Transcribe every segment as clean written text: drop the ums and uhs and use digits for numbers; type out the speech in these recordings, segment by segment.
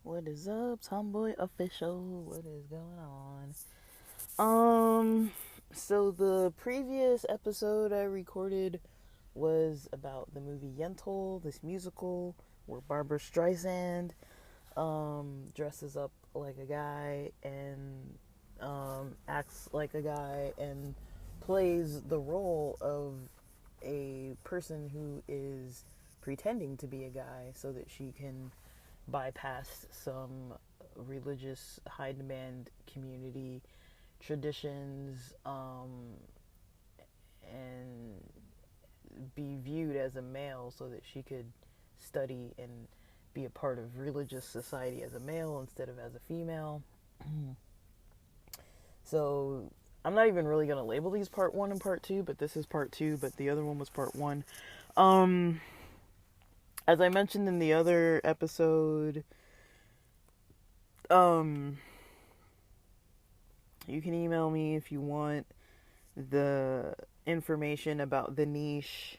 What is up, Tomboy Official? What is going on? So the previous episode I recorded was about the movie Yentl, this musical where Barbara Streisand dresses up like a guy and acts like a guy and plays the role of a person who is pretending to be a guy so that she can bypass some religious high demand community traditions, and be viewed as a male so that she could study and be a part of religious society as a male instead of as a female. So I'm not even really going to label these part one and part two, but this is part two, but the other one was part one. Um, as I mentioned in the other episode, um, you can email me if you want the information about the niche,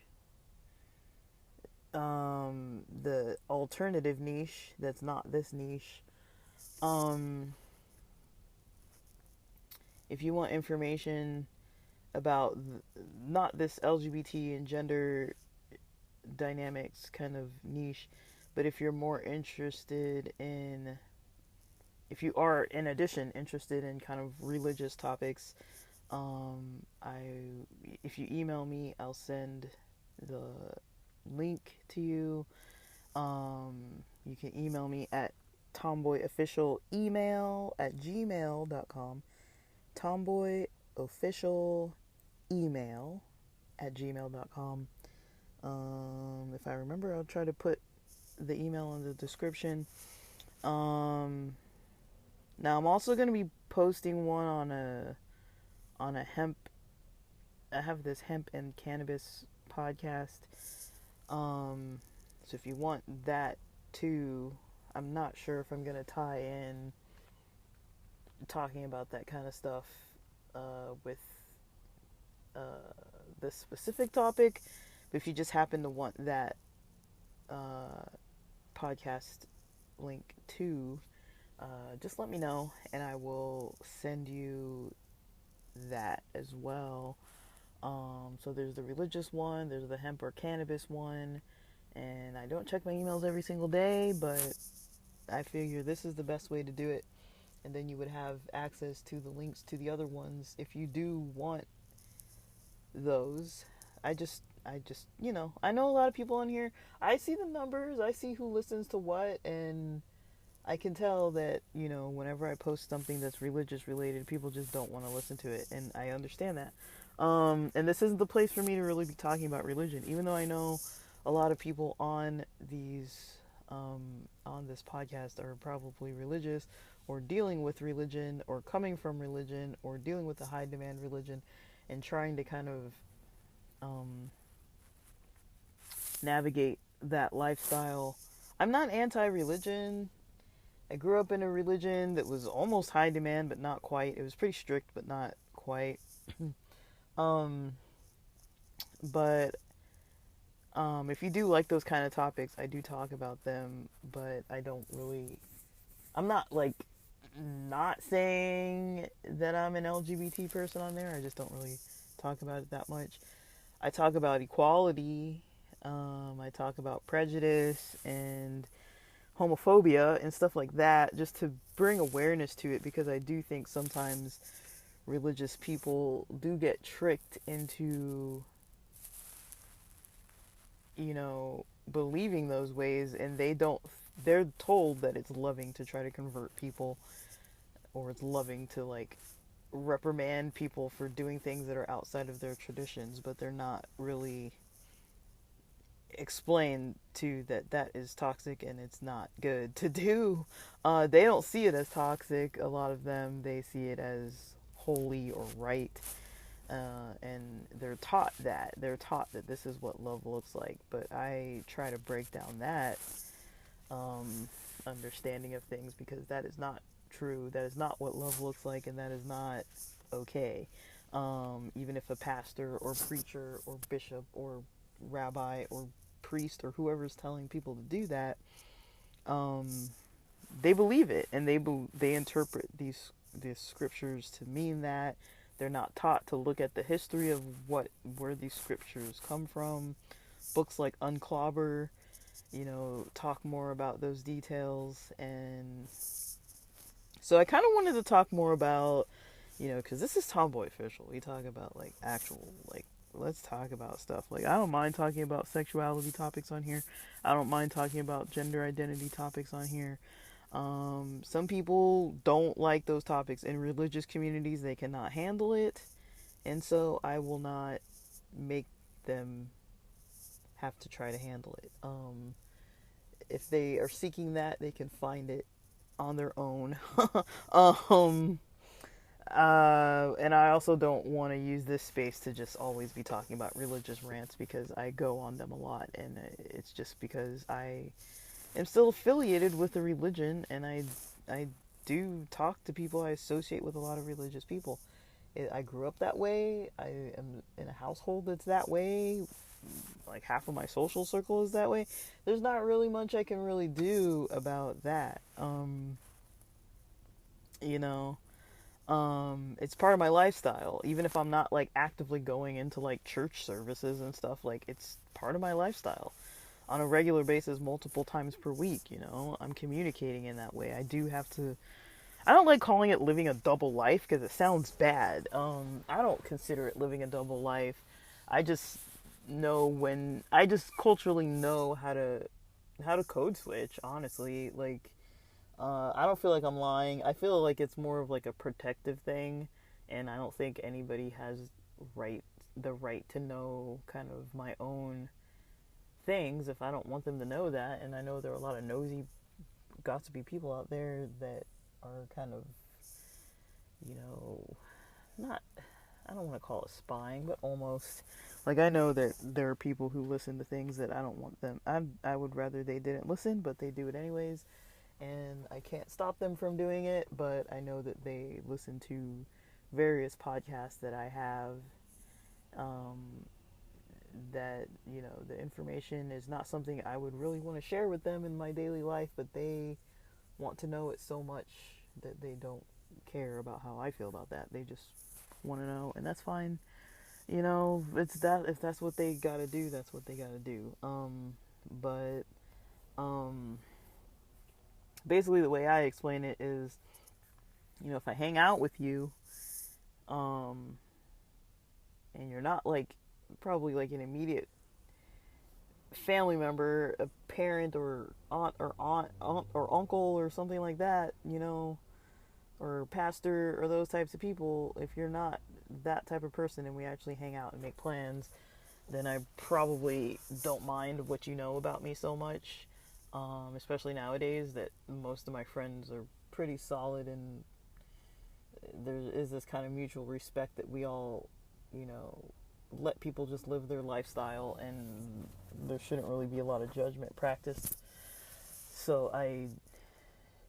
the alternative niche that's not this niche. Um, if you want information about not this LGBT and gender dynamics kind of niche, but if you're more interested in, if you are in addition interested in kind of religious topics, I if you email me, I'll send the link to you. You can email me at tomboyofficialemail@gmail.com. Tomboyofficialemail@gmail.com. If I remember, I'll try to put the email in the description. Now I'm also going to be posting one on a hemp. I have this hemp and cannabis podcast. So if you want that too, I'm not sure if I'm gonna tie in talking about that kind of stuff with this specific topic. But if you just happen to want that podcast link too, just let me know and I will send you that as well. So there's the religious one, there's the hemp or cannabis one, and I don't check my emails every single day, but I figure this is the best way to do it. And then you would have access to the links to the other ones if you do want those. I know a lot of people on here. I see the numbers, I see who listens to what, and I can tell that, whenever I post something that's religious related, people just don't want to listen to it, and I understand that. And this isn't the place for me to really be talking about religion, even though I know a lot of people on this podcast are probably religious, or dealing with religion, or coming from religion, or dealing with a high demand religion, and trying to kind of navigate that lifestyle. I'm not anti-religion. I grew up in a religion that was almost high demand, but not quite. It was pretty strict, but not quite. um, but if you do like those kind of topics, I do talk about them, but I don't really. I'm not like not saying that I'm an LGBT person on there. I just don't really talk about it that much. I talk about equality. I talk about prejudice and homophobia and stuff like that, just to bring awareness to it, because I do think sometimes religious people do get tricked into, believing those ways, and they're told that it's loving to try to convert people, or it's loving to like reprimand people for doing things that are outside of their traditions, but they're not really explain to that is toxic and it's not good to do. They don't see it as toxic. A lot of them, they see it as holy or right, and they're taught that this is what love looks like. But I try to break down that understanding of things, because that is not true. That is not what love looks like, and that is not okay. Even if a pastor or preacher or bishop or rabbi or priest or whoever's telling people to do that, they believe it, and they interpret these scriptures to mean that. They're not taught to look at the history of where these scriptures come from. Books like Unclobber, talk more about those details. And so I kind of wanted to talk more about, because this is Tomboy Official. We talk about, like, actual, like, let's talk about stuff. Like, I don't mind talking about sexuality topics on here. I don't mind talking about gender identity topics on here. Some people don't like those topics. In religious communities, they cannot handle it. And so I will not make them have to try to handle it. If they are seeking that, they can find it on their own. And I also don't want to use this space to just always be talking about religious rants, because I go on them a lot, and it's just because I am still affiliated with a religion, and I do talk to people I associate with a lot of religious people. I grew up that way. I am in a household that's that way. Like, half of my social circle is that way. There's not really much I can really do about that. It's part of my lifestyle. Even if I'm not, like, actively going into, like, church services and stuff, like, it's part of my lifestyle. On a regular basis, multiple times per week, I'm communicating in that way. I do have to... I don't like calling it living a double life, because it sounds bad. I don't consider it living a double life. I just culturally know how to code switch, honestly. Like, I don't feel like I'm lying. I feel like it's more of like a protective thing, and I don't think anybody has the right to know kind of my own things if I don't want them to know that. And I know there are a lot of nosy, gossipy people out there that are kind of, not, I don't want to call it spying, but almost. Like, I know that there are people who listen to things that I don't want them. I would rather they didn't listen, but they do it anyways. And I can't stop them from doing it, but I know that they listen to various podcasts that I have, that, the information is not something I would really want to share with them in my daily life, but they want to know it so much that they don't care about how I feel about that. They just want to know, and that's fine. It's that, if that's what they gotta do, that's what they gotta do. Basically the way I explain it is, if I hang out with you, and you're not, like, probably like an immediate family member, a parent or aunt or uncle or something like that, or pastor or those types of people, if you're not that type of person and we actually hang out and make plans, then I probably don't mind what you know about me so much. Especially nowadays that most of my friends are pretty solid, and there is this kind of mutual respect that we all, let people just live their lifestyle, and there shouldn't really be a lot of judgment practiced. So I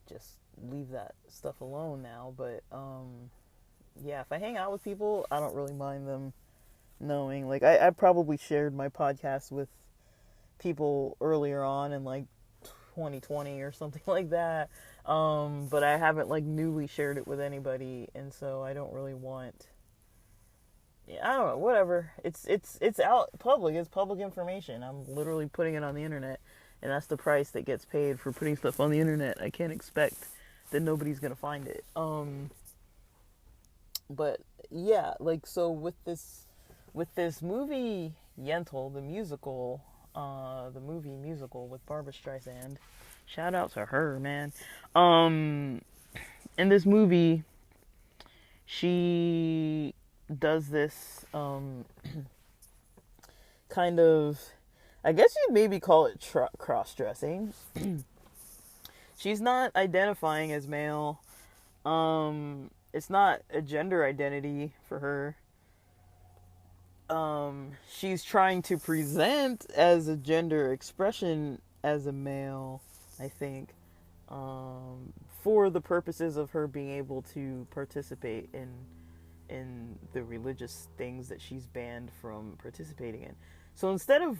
just leave that stuff alone now. But yeah, if I hang out with people, I don't really mind them knowing. Like, I probably shared my podcast with people earlier on in, like, 2020 or something like that, but I haven't, like, newly shared it with anybody, and so I don't really want... I don't know, whatever. It's out public. It's public information. I'm literally putting it on the internet, and that's the price that gets paid for putting stuff on the internet. I can't expect that nobody's gonna find it. But yeah, like, so with this movie Yentl, the musical, the movie musical with Barbra Streisand, shout out to her, man. In this movie, she does this kind of, I guess you'd maybe call it cross-dressing. She's not identifying as male. It's not a gender identity for her. She's trying to present as a gender expression as a male, I think, for the purposes of her being able to participate in the religious things that she's banned from participating in. So instead of,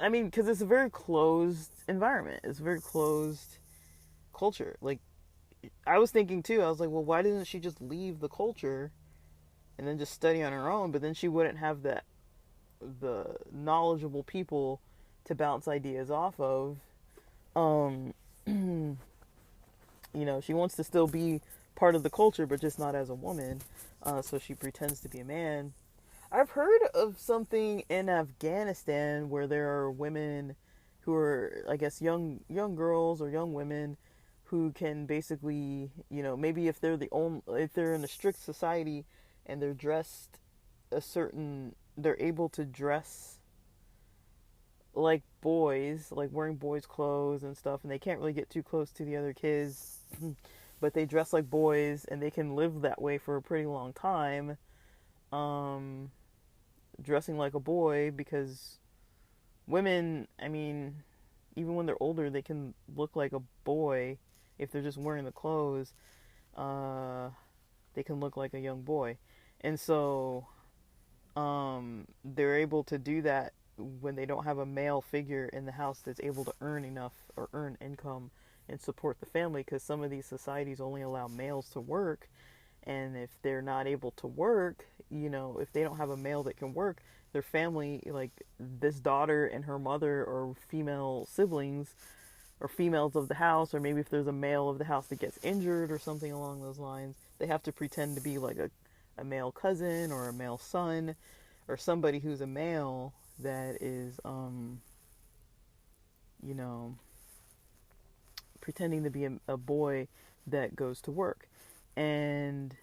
I mean, because it's a very closed environment. It's a very closed culture. Like, I was thinking too, I was like, well, why doesn't she just leave the culture and then just study on her own? But then she wouldn't have the knowledgeable people to bounce ideas off of. Um, she wants to still be part of the culture, but just not as a woman. So she pretends to be a man. I've heard of something in Afghanistan where there are women who are, I guess, young girls or young women who can basically, maybe if they're in a strict society and they're dressed they're able to dress like boys, like wearing boys' clothes and stuff, and they can't really get too close to the other kids, but they dress like boys and they can live that way for a pretty long time, dressing like a boy, because women, I mean, even when they're older, they can look like a boy if they're just wearing the clothes. They can look like a young boy, and so they're able to do that when they don't have a male figure in the house that's able to earn enough or earn income and support the family, because some of these societies only allow males to work, and if they're not able to work, if they don't have a male that can work, their family, like this daughter and her mother or female siblings or females of the house, or maybe if there's a male of the house that gets injured or something along those lines, they have to pretend to be like a male cousin or a male son or somebody who's a male that is, pretending to be a boy that goes to work. And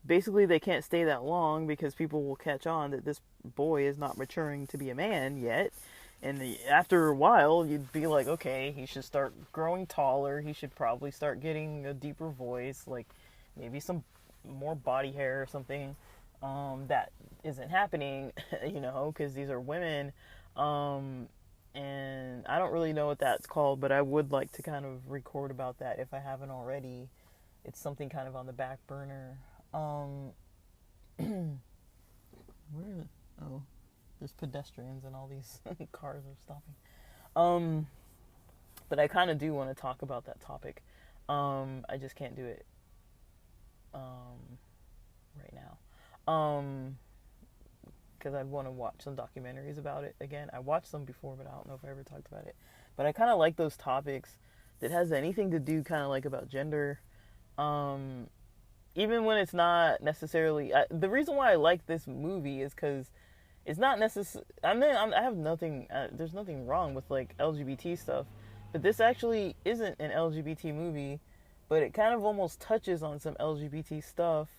basically they can't stay that long because people will catch on that this boy is not maturing to be a man yet. And after a while, you'd be like, okay, he should start growing taller. He should probably start getting a deeper voice, like maybe some more body hair or something. That isn't happening, because these are women. And I don't really know what that's called, but I would like to kind of record about that if I haven't already. It's something kind of on the back burner. There's pedestrians and all these cars are stopping. But I kind of do want to talk about that topic. I just can't do it right now. Because I'd want to watch some documentaries about it again. I watched them before, but I don't know if I ever talked about it. But I kind of like those topics that has anything to do kind of like about gender. Even when it's not necessarily... the reason why I like this movie is because it's not necessarily... I have nothing... there's nothing wrong with like LGBT stuff. But this actually isn't an LGBT movie. But it kind of almost touches on some LGBT stuff.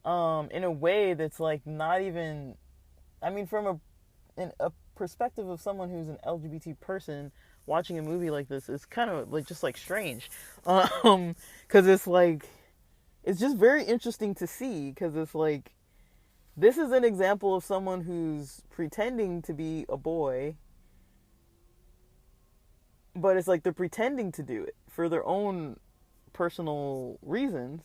In a way that's like not even... I mean, from a perspective of someone who's an LGBT person, watching a movie like this is kind of like just like strange. Because it's like... It's just very interesting to see, because it's like, this is an example of someone who's pretending to be a boy, but it's like they're pretending to do it for their own personal reasons.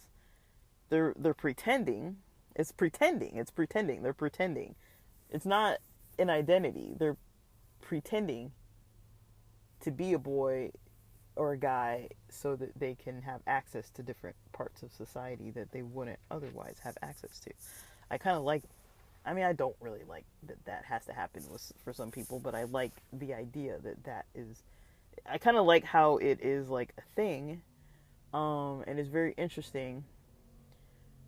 They're pretending. It's pretending. They're pretending. It's not an identity. They're pretending to be a boy or a guy so that they can have access to different parts of society that they wouldn't otherwise have access to. I kind of like... I mean, I don't really like that has to happen for some people, but I like the idea that is... I kind of like how it is like a thing, and it's very interesting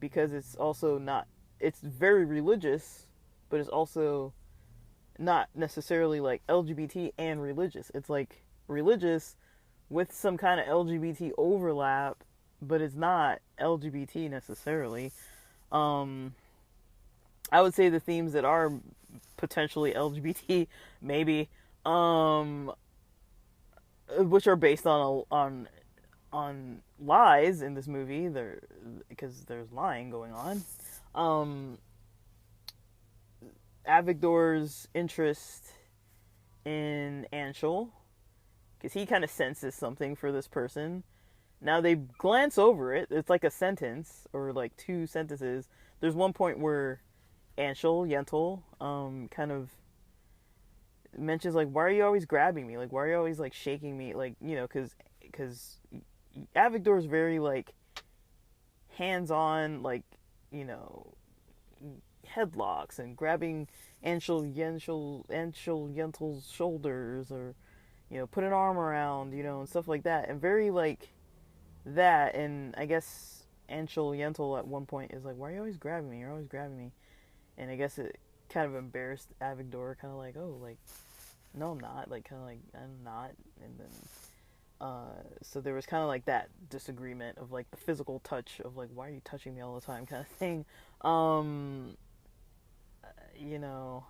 because it's also not... It's very religious, but it's also not necessarily like LGBT and religious. It's like religious with some kind of LGBT overlap, but it's not LGBT necessarily. I would say the themes that are potentially LGBT, maybe, which are based on lies in this movie, because there's lying going on. Avigdor's interest in Yentl, because he kind of senses something for this person. Now they glance over it. It's like a sentence or like two sentences. There's one point where Yentl, kind of mentions like, why are you always grabbing me? Like, why are you always like shaking me? Like, because because Avigdor is very like hands-on, like, you know, headlocks and grabbing Yentl's shoulders, or, you know, put an arm around, you know, and stuff like that, and very like that. And I guess Yentl at one point is like, "Why are you always grabbing me? You're always grabbing me." And I guess it kind of embarrassed Avigdor, kind of like, "Oh, like, no, I'm not." Like, kind of like, "I'm not." And then, so there was kind of like that disagreement of like the physical touch of like, "Why are you touching me all the time?" kind of thing. Um, you know,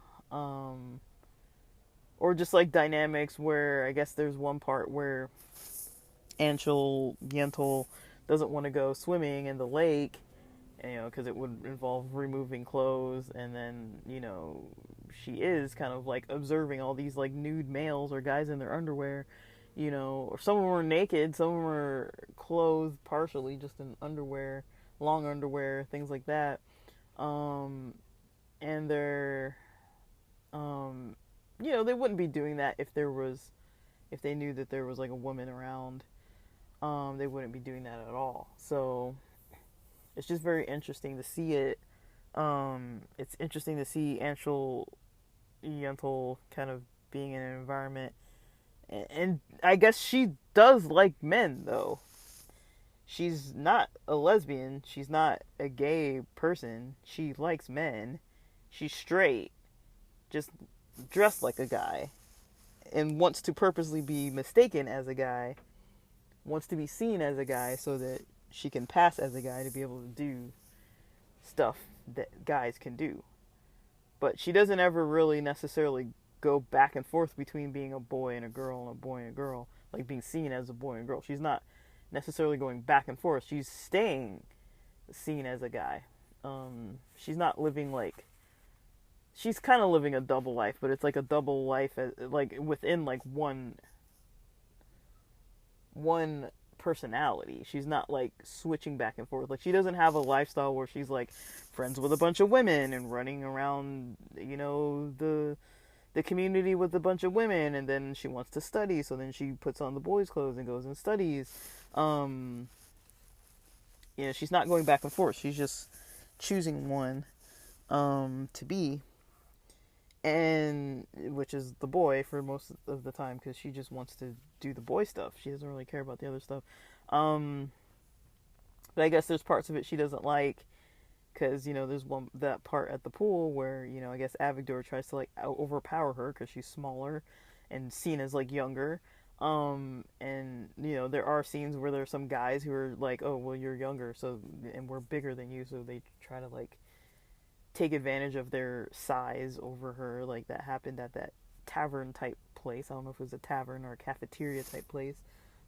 or just like dynamics where I guess there's one part where Yentl doesn't want to go swimming in the lake, you know, because it would involve removing clothes, and then, you know, she is kind of like observing all these like nude males or guys in their underwear, you know, or some of them were naked, some of them were clothed partially, just in underwear, long underwear, things like that. Um, and they're, you know, they wouldn't be doing that if they knew that there was like a woman around. They wouldn't be doing that at all. So it's just very interesting to see it. It's interesting to see Yentl kind of being in an environment, and I guess she does like men though. She's not a lesbian. She's not a gay person. She likes men. She's straight, just dressed like a guy, and wants to purposely be mistaken as a guy, wants to be seen as a guy so that she can pass as a guy to be able to do stuff that guys can do. But she doesn't ever really necessarily go back and forth between being a boy and a girl and a boy and a girl, like being seen as a boy and a girl. She's not necessarily going back and forth. She's staying seen as a guy. She's not living like, she's kind of living a double life, but it's like a double life as, like within like one personality. She's not like switching back and forth. Like, she doesn't have a lifestyle where she's like friends with a bunch of women and running around, you know, the community with a bunch of women, and then she wants to study, so then she puts on the boys' clothes and goes and studies. You know, she's not going back and forth. She's just choosing one to be, and which is the boy for most of the time, because she just wants to do the boy stuff. She doesn't really care about the other stuff. But I guess there's parts of it she doesn't like, because, you know, there's that part at the pool where, you know, I guess Avigdor tries to like overpower her because she's smaller and seen as like younger. And, you know, there are scenes where there's some guys who are like, "Oh, well, you're younger, so, and we're bigger than you," so they try to like take advantage of their size over her. Like, that happened at that tavern type place. I don't know if it was a tavern or a cafeteria type place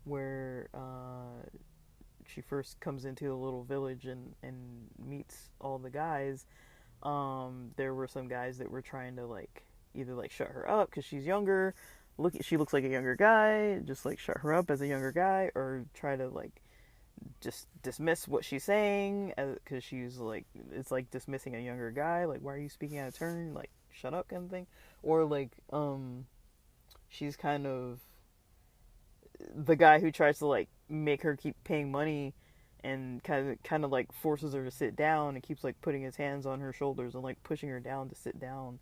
where she first comes into a little village and meets all the guys. There were some guys that were trying to like either like shut her up because she's younger, she looks like a younger guy, just like shut her up as a younger guy, or try to like just dismiss what she's saying because she's like, it's like dismissing a younger guy, like, "Why are you speaking out of turn, like, shut up," kind of thing. Or like she's kind of the guy who tries to like make her keep paying money and kind of like forces her to sit down and keeps like putting his hands on her shoulders and like pushing her down to sit down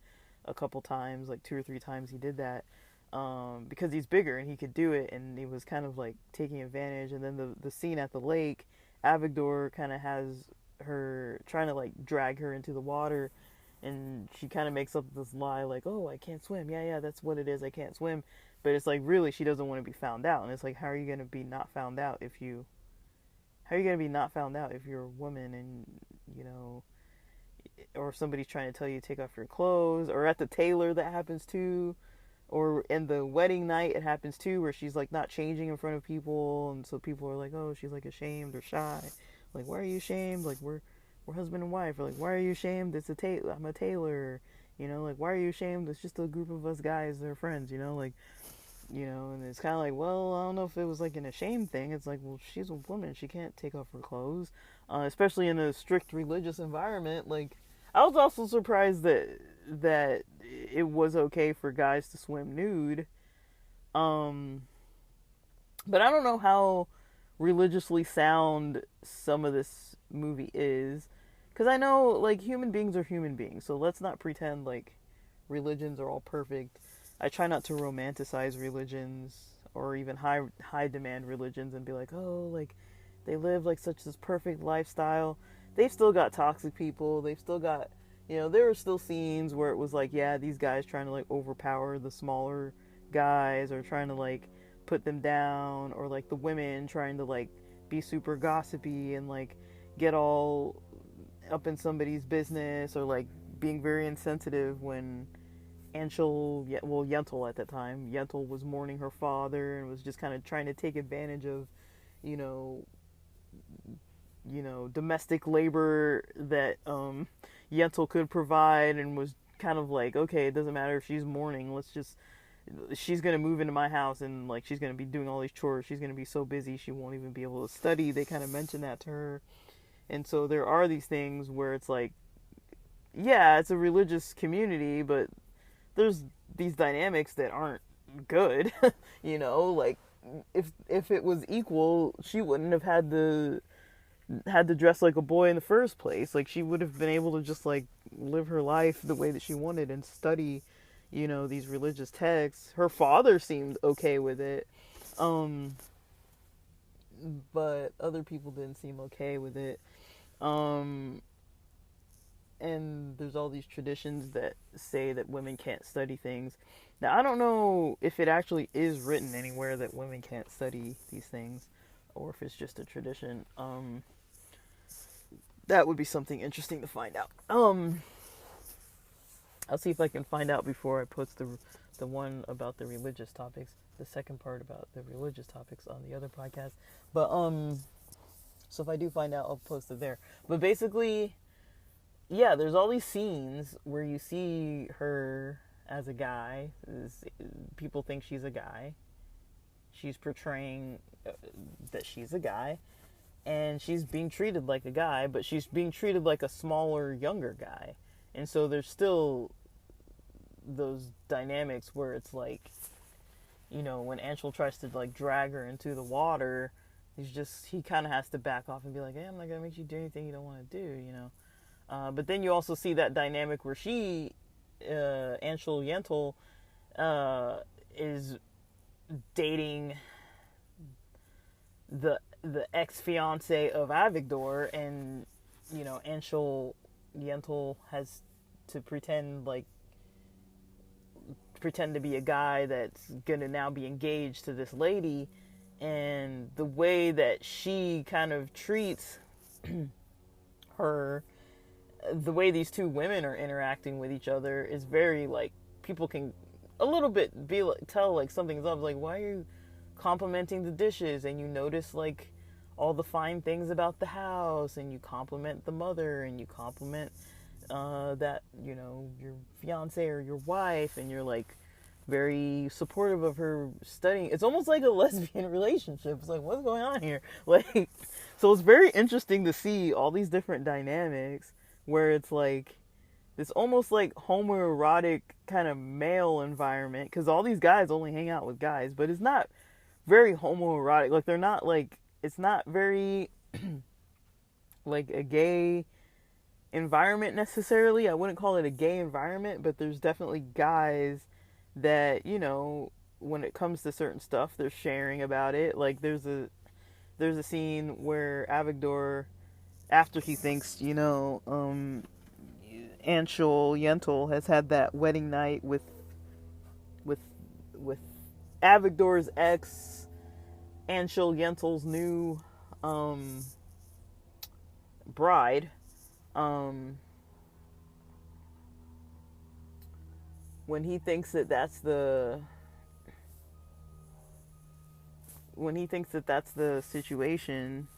a couple times, like 2 or 3 times he did that, because he's bigger and he could do it, and he was kind of like taking advantage. And then the scene at the lake, Avigdor kind of has her trying to like drag her into the water, and she kind of makes up this lie like, "Oh, I can't swim. Yeah, that's what it is. I can't swim." But it's like, really, she doesn't want to be found out. And it's like, how are you going to be not found out if you're a woman, and, you know, or somebody's trying to tell you to take off your clothes, or at the tailor that happens too, or in the wedding night it happens too, where she's like not changing in front of people, and so people are like, "Oh, she's like ashamed or shy." Like, "Why are you ashamed? Like, we're husband and wife." Or like, "Why are you ashamed? I'm a tailor." You know, like, "Why are you ashamed? It's just a group of us guys that are friends," you know, like, you know. And it's kind of like, well, I don't know if it was like an ashamed thing. It's like, well, she's a woman, she can't take off her clothes, especially in a strict religious environment. Like, I was also surprised that it was okay for guys to swim nude, But I don't know how religiously sound some of this movie is, because I know like human beings are human beings, so let's not pretend like religions are all perfect. I try not to romanticize religions or even high demand religions and be like, oh, like they live like such this perfect lifestyle. They've still got toxic people. They've still got, there are still scenes where it was like, yeah, these guys trying to like overpower the smaller guys, or trying to like put them down, or like the women trying to like be super gossipy and like get all up in somebody's business, or like being very insensitive when Yentl at that time, Yentl was mourning her father and was just kind of trying to take advantage of, you know, domestic labor that Yentl could provide, and was kind of like, okay, it doesn't matter if she's mourning, she's gonna move into my house, and like she's gonna be doing all these chores. She's gonna be so busy she won't even be able to study. They kind of mention that to her, and so there are these things where it's like, yeah, it's a religious community, but there's these dynamics that aren't good. Like if it was equal, she wouldn't have had to dress like a boy in the first place. Like she would have been able to just like live her life the way that she wanted and study, these religious texts. Her father seemed okay with it. But other people didn't seem okay with it. And there's all these traditions that say that women can't study things. Now, I don't know if it actually is written anywhere that women can't study these things, or if it's just a tradition. That would be something interesting to find out. I'll see if I can find out before I post the one about the religious topics, the second part about the religious topics on the other podcast. But so if I do find out, I'll post it there. But basically, yeah, there's all these scenes where you see her as a guy. People think she's a guy. She's portraying that she's a guy, and she's being treated like a guy, but she's being treated like a smaller, younger guy. And so there's still those dynamics where it's like, when Yentl tries to like drag her into the water, he kind of has to back off and be like, hey, I'm not gonna make you do anything you don't want to do, But then you also see that dynamic where Yentl, is dating the ex-fiance of Avigdor, and Yentl has to pretend to be a guy that's gonna now be engaged to this lady, and the way that she kind of treats her, the way these two women are interacting with each other is very like, people can a little bit be like, tell like something's up. Like, why are you complimenting the dishes? And you notice like all the fine things about the house, and you compliment the mother, and you compliment that your fiance or your wife, and you're like very supportive of her studying. It's almost like a lesbian relationship. It's like, what's going on here? Like, so it's very interesting to see all these different dynamics where it's like this almost like homoerotic kind of male environment, because all these guys only hang out with guys, but it's not very homoerotic. Like, they're not like, it's not very like a gay environment necessarily. I wouldn't call it a gay environment, but there's definitely guys that, when it comes to certain stuff, they're sharing about it. Like, there's a scene where Avigdor, after he thinks, Yentl has had that wedding night with Avigdor's ex, Yentl's new bride. When he thinks that that's the situation,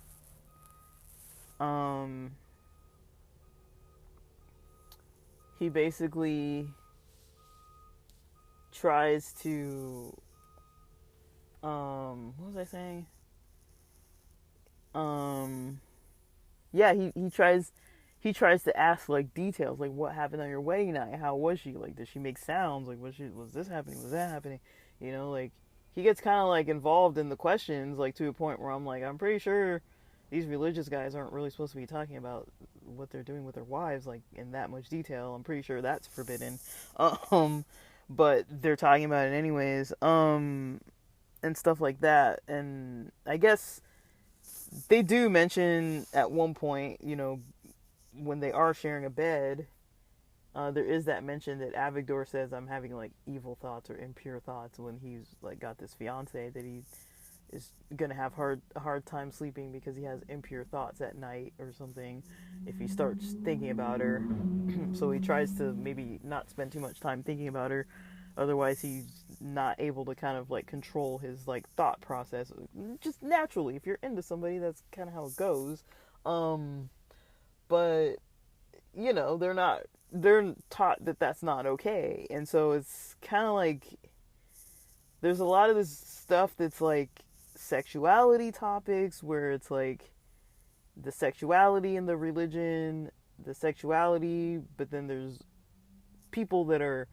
he basically tries to, what was I saying? Yeah, he tries to ask like details, like what happened on your wedding night, how was she, like did she make sounds, like was this happening, was that happening, like he gets kind of like involved in the questions, like to a point where I'm like, I'm pretty sure these religious guys aren't really supposed to be talking about what they're doing with their wives like in that much detail. I'm pretty sure that's forbidden. Um, but they're talking about it anyways. And stuff like that. And I guess they do mention at one point, when they are sharing a bed, there is that mention that Avigdor says, I'm having like evil thoughts or impure thoughts when he's like got this fiance that he is gonna have a hard time sleeping because he has impure thoughts at night or something if he starts thinking about her. So he tries to maybe not spend too much time thinking about her, otherwise he's not able to kind of like control his like thought process just naturally. If you're into somebody, that's kind of how it goes. But they're taught that that's not okay, and so it's kind of like there's a lot of this stuff that's like sexuality topics where it's like the sexuality in the religion, the sexuality, but then there's people that are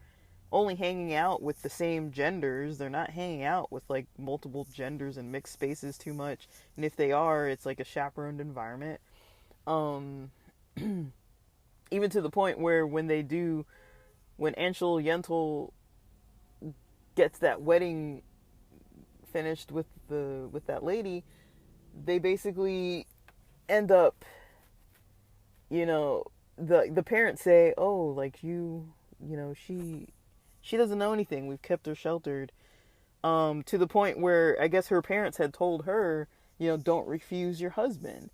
only hanging out with the same genders. They're not hanging out with like multiple genders and mixed spaces too much, and if they are, it's like a chaperoned environment. Even to the point where when Yentl gets that wedding finished with that lady, they basically end up, the parents say, oh, like she doesn't know anything. We've kept her sheltered. To the point where I guess her parents had told her, don't refuse your husband.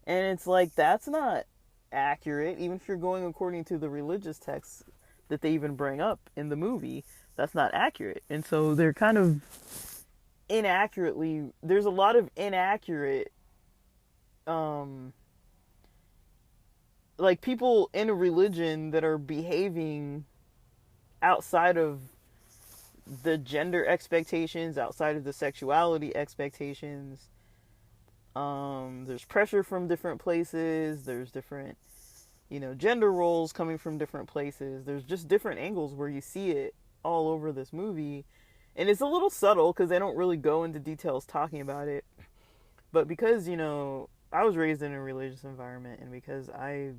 And it's like, that's not accurate. Even if you're going according to the religious texts that they even bring up in the movie, that's not accurate. And so they're kind of inaccurately, there's a lot of inaccurate, like people in a religion that are behaving outside of the gender expectations, outside of the sexuality expectations. There's pressure from different places. There's different, gender roles coming from different places. There's just different angles where you see it all over this movie. And it's a little subtle because they don't really go into details talking about it. But because, I was raised in a religious environment, and because I,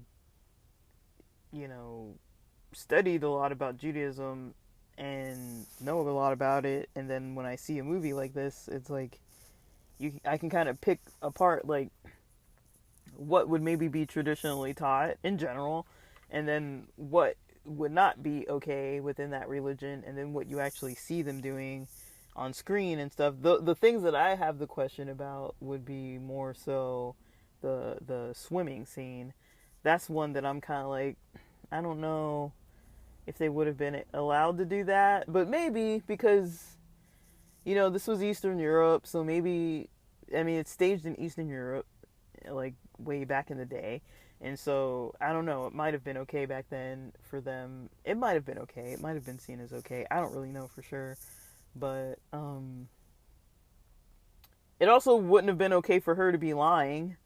studied a lot about Judaism and know a lot about it, and then when I see a movie like this, it's like I can kind of pick apart like what would maybe be traditionally taught in general, and then what would not be okay within that religion, and then what you actually see them doing on screen and stuff. The things that I have the question about would be more so the swimming scene. That's one that I'm kind of like, I don't know if they would have been allowed to do that, but maybe because this was Eastern Europe, so maybe, I mean, it's staged in Eastern Europe, like way back in the day, and so I don't know, it might have been okay back then for them. It might have been okay. It might have been seen as okay. I don't really know for sure, but it also wouldn't have been okay for her to be lying.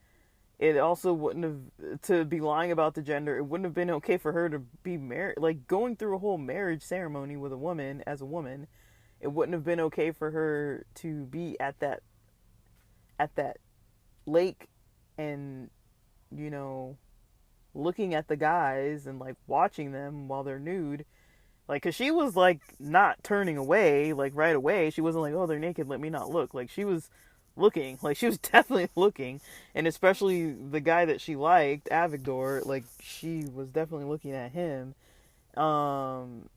It also wouldn't have, to be lying about the gender, it wouldn't have been okay for her to be married, like going through a whole marriage ceremony with a woman as a woman. It wouldn't have been okay for her to be at that lake and, looking at the guys and like watching them while they're nude. Like, cause she was like not turning away, like right away. She wasn't like, oh, they're naked, let me not look. Like, she was looking, like she was definitely looking, and especially the guy that she liked, Avigdor, like she was definitely looking at him. And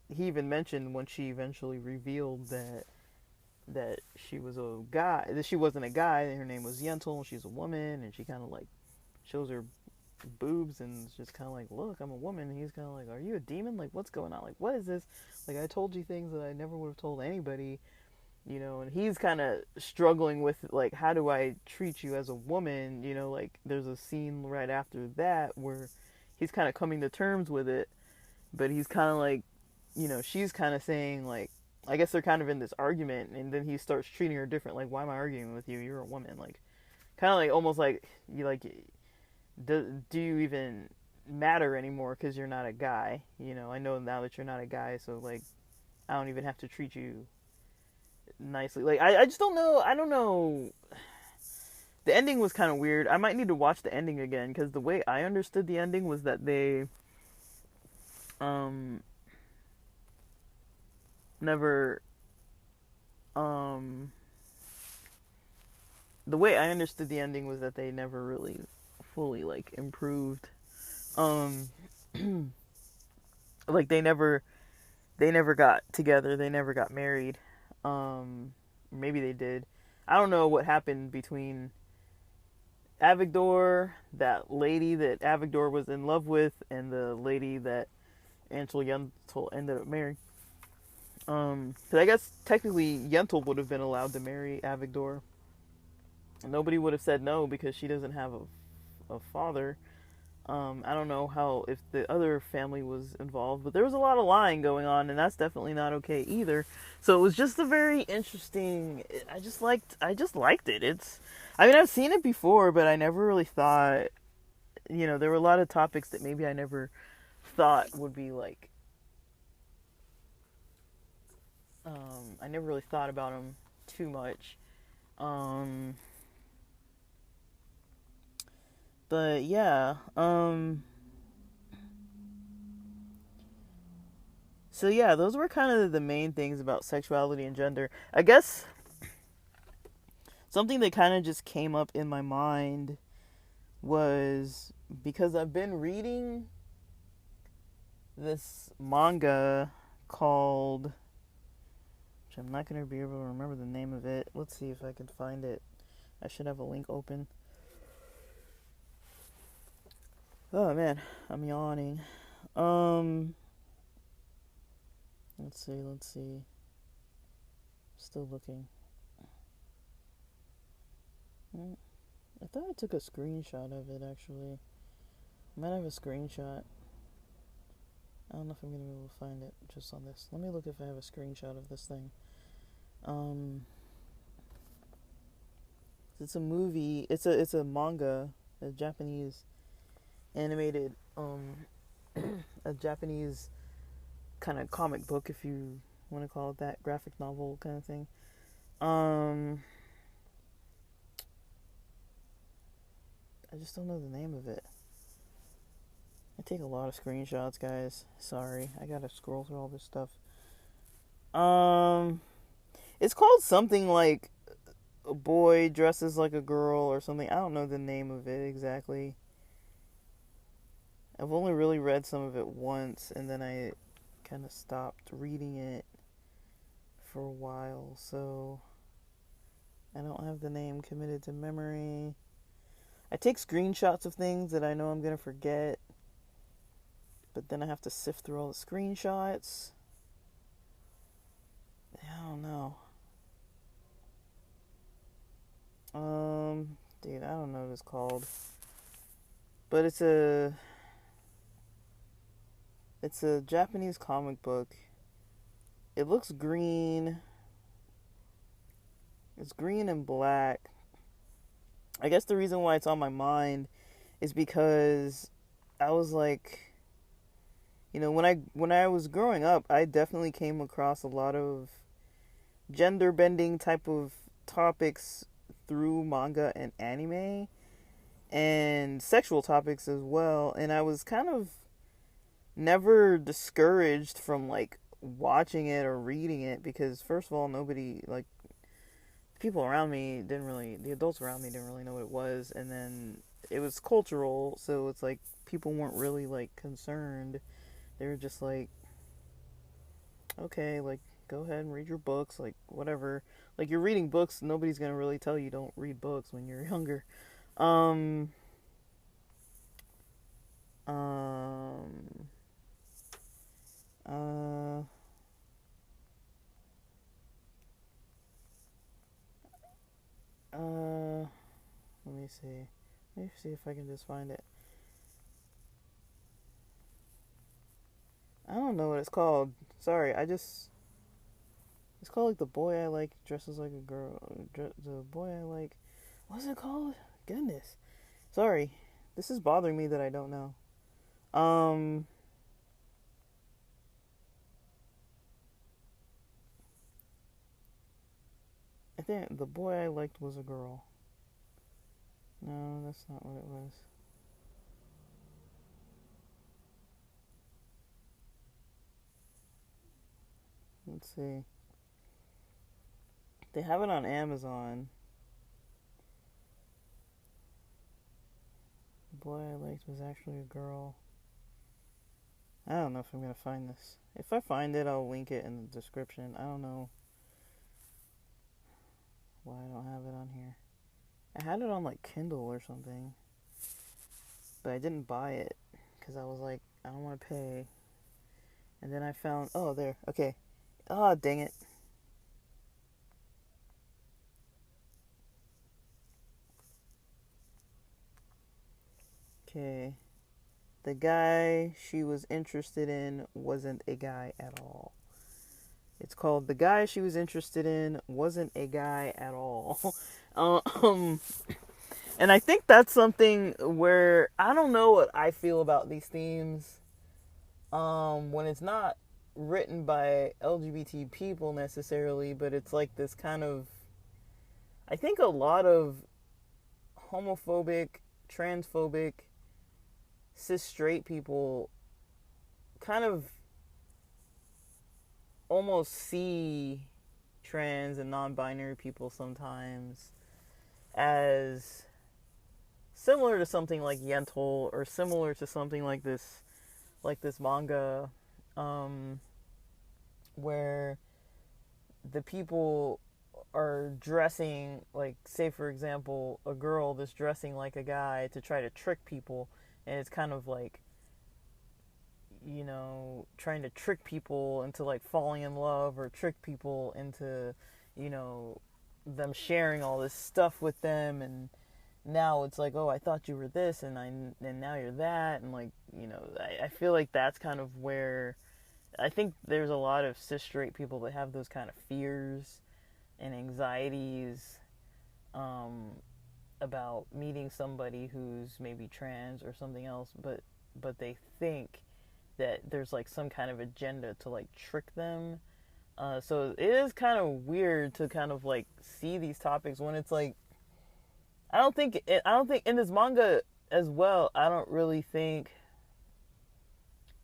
he even mentioned when she eventually revealed that she was a guy, that she wasn't a guy, and her name was Yentl, she's a woman, and she kind of like shows her boobs and it's just kind of like, look, I'm a woman. And he's kind of like, are you a demon? Like, what's going on? Like, what is this? Like, I told you things that I never would have told anybody. And he's kind of struggling with, like, how do I treat you as a woman? Like, there's a scene right after that where he's kind of coming to terms with it, but he's kind of like, she's kind of saying, like, I guess they're kind of in this argument, and then he starts treating her different, like, why am I arguing with you? You're a woman. Like, kind of like, almost like, do you even matter anymore because you're not a guy? I know now that you're not a guy, so, like, I don't even have to treat you nicely. Like, I just don't know. I don't know. The ending was kind of weird. I might need to watch the ending again, because the way I understood the ending was that they um never um the way I understood the ending was that they never really fully like improved. Um like they never got together, they never got married. Maybe they did. I don't know what happened between Avigdor, that lady that Avigdor was in love with, and the lady that Yentl ended up marrying. 'Cause I guess technically Yentl would have been allowed to marry Avigdor. Nobody would have said no because she doesn't have a father. I don't know how, if the other family was involved, but there was a lot of lying going on, and that's definitely not okay either. So it was just a very interesting. I just liked it. I mean, I've seen it before, but I never really thought. There were a lot of topics that maybe I never thought would be like. I never really thought about them too much. Um, but yeah. So yeah, those were kind of the main things about sexuality and gender. I guess something that kind of just came up in my mind was because I've been reading this manga called, which I'm not going to be able to remember the name of it. Let's see if I can find it. I should have a link open. Oh man, I'm yawning. Let's see. Still looking. I thought I took a screenshot of it, actually. I might have a screenshot. I don't know if I'm going to be able to find it just on this. Let me look if I have a screenshot of this thing. It's a movie. It's a manga, a Japanese animated, a Japanese kind of comic book, if you want to call it that, graphic novel kind of thing. I just don't know the name of it. I take a lot of screenshots, guys. Sorry, I gotta scroll through all this stuff. It's called something like A Boy Dresses Like a Girl or something. I don't know the name of it exactly. I've only really read some of it once, and then I kind of stopped reading it for a while, so I don't have the name committed to memory. I take screenshots of things that I know I'm going to forget, but then I have to sift through all the screenshots. I don't know. Dude, I don't know what it's called. But it's a Japanese comic book. It looks green. It's green and black. I guess the reason why it's on my mind is because I was like, when I was growing up, I definitely came across a lot of gender bending type of topics through manga and anime, and sexual topics as well, and I was kind of never discouraged from like watching it or reading it, because first of all, nobody, like, people around me the adults around me didn't really know what it was, and then it was cultural, so it's like people weren't really like concerned. They were just like, okay, like, go ahead and read your books, like, whatever. Like, you're reading books, nobody's gonna really tell you don't read books when you're younger. Um, um, uh, let me see. Let me see if I can just find it. I don't know what it's called. Sorry, it's called like The Boy I Like Dresses Like a Girl. The Boy I Like. What's it called? Goodness. Sorry. This is bothering me that I don't know. I think the boy I liked was a girl. No, that's not what it was. Let's see. They have it on Amazon. The boy I liked was actually a girl. I don't know if I'm gonna find this. If I find it, I'll link it in the description. I don't know why I don't have it on here. I had it on like Kindle or something, but I didn't buy it because I was like, I don't want to pay. And then I found, oh, there, okay. Oh, dang it. Okay. The guy she was interested in wasn't a guy at all. It's called The Guy She Was Interested In Wasn't a Guy at All. um, and I think that's something where I don't know what I feel about these themes. When it's not written by LGBT people necessarily, but it's like this kind of, I think a lot of homophobic, transphobic, cis straight people kind of almost see trans and non-binary people sometimes as similar to something like Yentl, or similar to something like this manga, where the people are dressing, like, say for example, a girl that's dressing like a guy to try to trick people, and it's kind of like, you know, trying to trick people into like falling in love, or trick people into, you know, them sharing all this stuff with them, and now it's like, oh, I thought you were this, and now you're that, and like, you know, I feel like that's kind of where I think there's a lot of cis straight people that have those kind of fears and anxieties, about meeting somebody who's maybe trans or something else, but they think that there's like some kind of agenda to like trick them. So it is kind of weird to kind of like see these topics when it's like, I don't think in this manga as well, I don't really think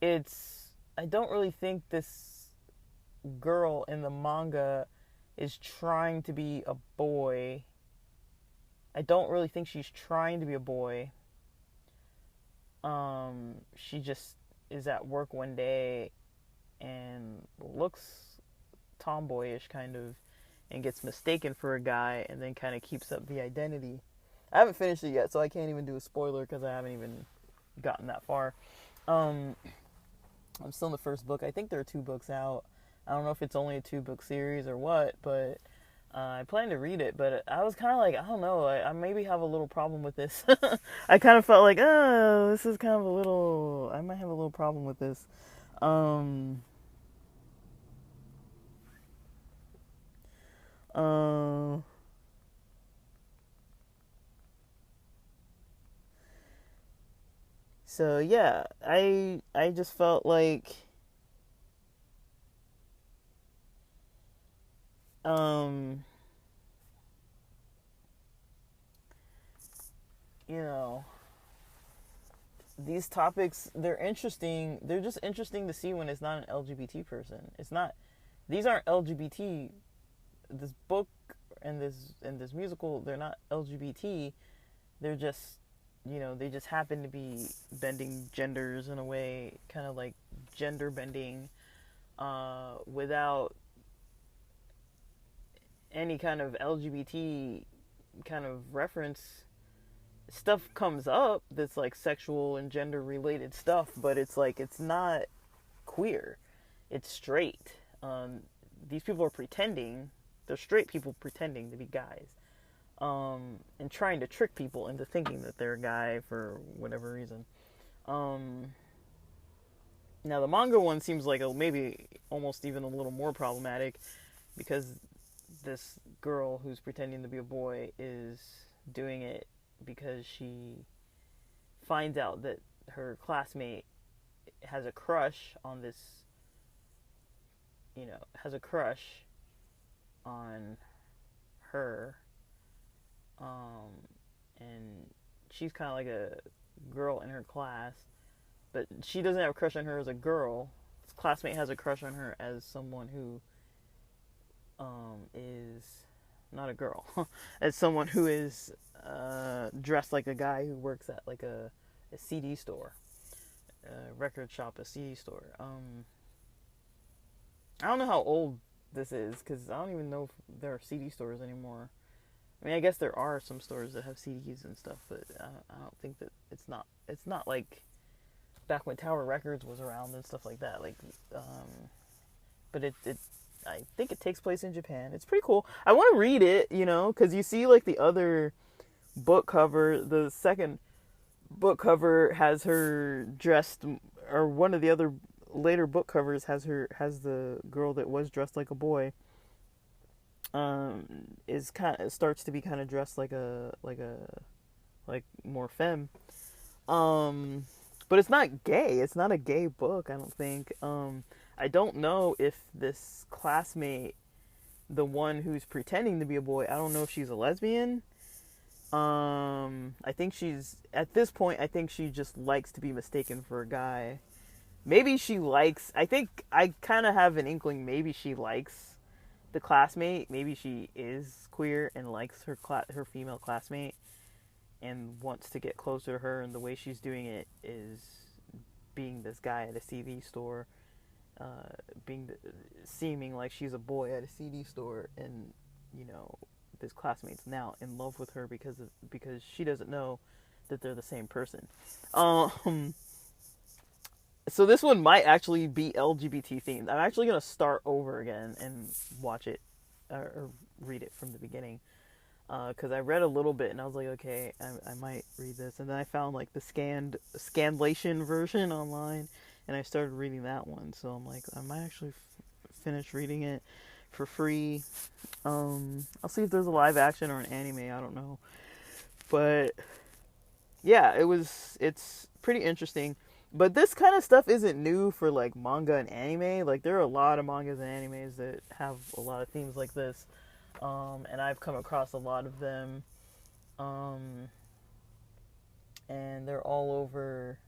this girl in the manga is trying to be a boy. I don't really think she's trying to be a boy. She just is at work one day and looks tomboyish kind of, and gets mistaken for a guy, and then kind of keeps up the identity. I haven't finished it yet, so I can't even do a spoiler because I haven't even gotten that far. I'm still in the first book. I think there are 2 books out. I don't know if it's only a 2-book series or what, but I plan to read it. But I was kind of like, I don't know, I maybe have a little problem with this. I kind of felt like, oh, this is kind of I might have a little problem with this. So yeah, I just felt like, you know, these topics, they're interesting. They're just interesting to see when it's not an LGBT person. It's not, these aren't LGBT. This book and this musical, they're not LGBT. They're just, you know, they just happen to be bending genders in a way, kind of like gender bending, without any kind of LGBT kind of reference. Stuff comes up that's like sexual and gender related stuff, but it's like, it's not queer, it's straight. These people are pretending, they're straight people pretending to be guys, and trying to trick people into thinking that they're a guy for whatever reason. Now the manga one seems like maybe almost even a little more problematic, because this girl who's pretending to be a boy is doing it because she finds out that her classmate has a crush on this, has a crush on her, and she's kind of like a girl in her class, but she doesn't have a crush on her as a girl. His classmate has a crush on her as someone who is not a girl, as someone who is dressed like a guy who works at like a CD store, a record shop, a CD store. I don't know how old this is because I don't even know if there are CD stores anymore. I mean, I guess there are some stores that have CDs and stuff, but I don't think that it's not like back when Tower Records was around and stuff like that. Like, but it I think it takes place in Japan. It's pretty cool. I want to read it, because you see like the other book cover, the second book cover has her dressed, or one of the other later book covers has the girl that was dressed like a boy. Starts to be kind of dressed like more femme. But it's not gay. It's not a gay book, I don't think. I don't know if this classmate, the one who's pretending to be a boy, I don't know if she's a lesbian. I think at this point, I think she just likes to be mistaken for a guy. Maybe she likes, I think I kind of have an inkling, maybe she likes the classmate. Maybe she is queer and likes her female classmate and wants to get closer to her, and the way she's doing it is being this guy at a CD store, seeming like she's a boy at a CD store, and this classmate's now in love with her because she doesn't know that they're the same person. So this one might actually be LGBT themed. I'm actually gonna start over again and watch it or read it from the beginning, because I read a little bit and I was like, okay, I might read this, and then I found like the Scandlation version online, and I started reading that one. So I'm like, I might actually finish reading it for free. I'll see if there's a live action or an anime. I don't know, but yeah, it's pretty interesting. But this kind of stuff isn't new for like manga and anime. Like there are a lot of mangas and animes that have a lot of themes like this, and I've come across a lot of them, and they're all over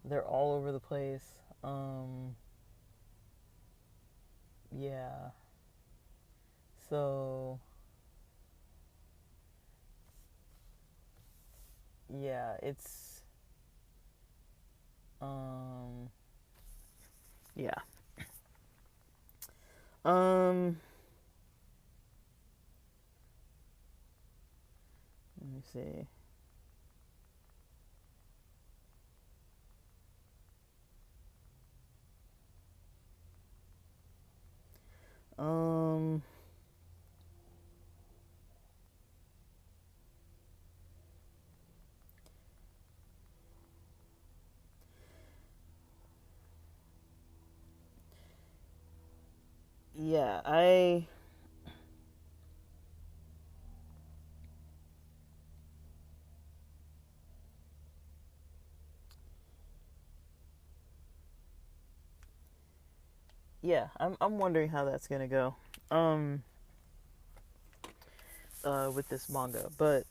the place. Yeah. So yeah, yeah. Let me see. Yeah, I'm wondering how that's gonna go, with this manga, but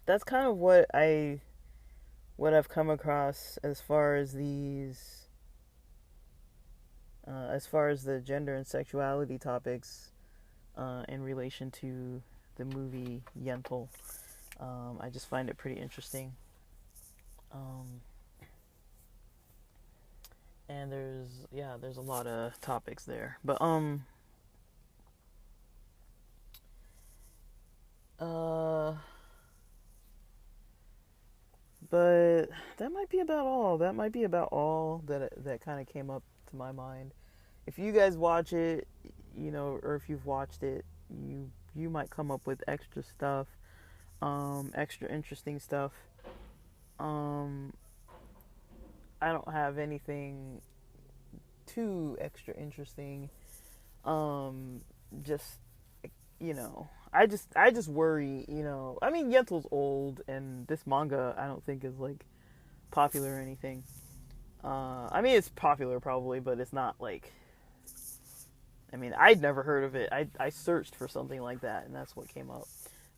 that's kind of what I've come across as far as as far as the gender and sexuality topics, in relation to the movie Yentl. I just find it pretty interesting. And there's a lot of topics there, but but that might be about all. That might be about all that kind of came up to my mind. If you guys watch it, or if you've watched it, you might come up with extra stuff, extra interesting stuff. I don't have anything too extra interesting. Just I just worry. I mean, Yentl's old, and this manga I don't think is like popular or anything. I mean, it's popular probably, but it's not like I mean, I'd never heard of it. I searched for something like that, and that's what came up.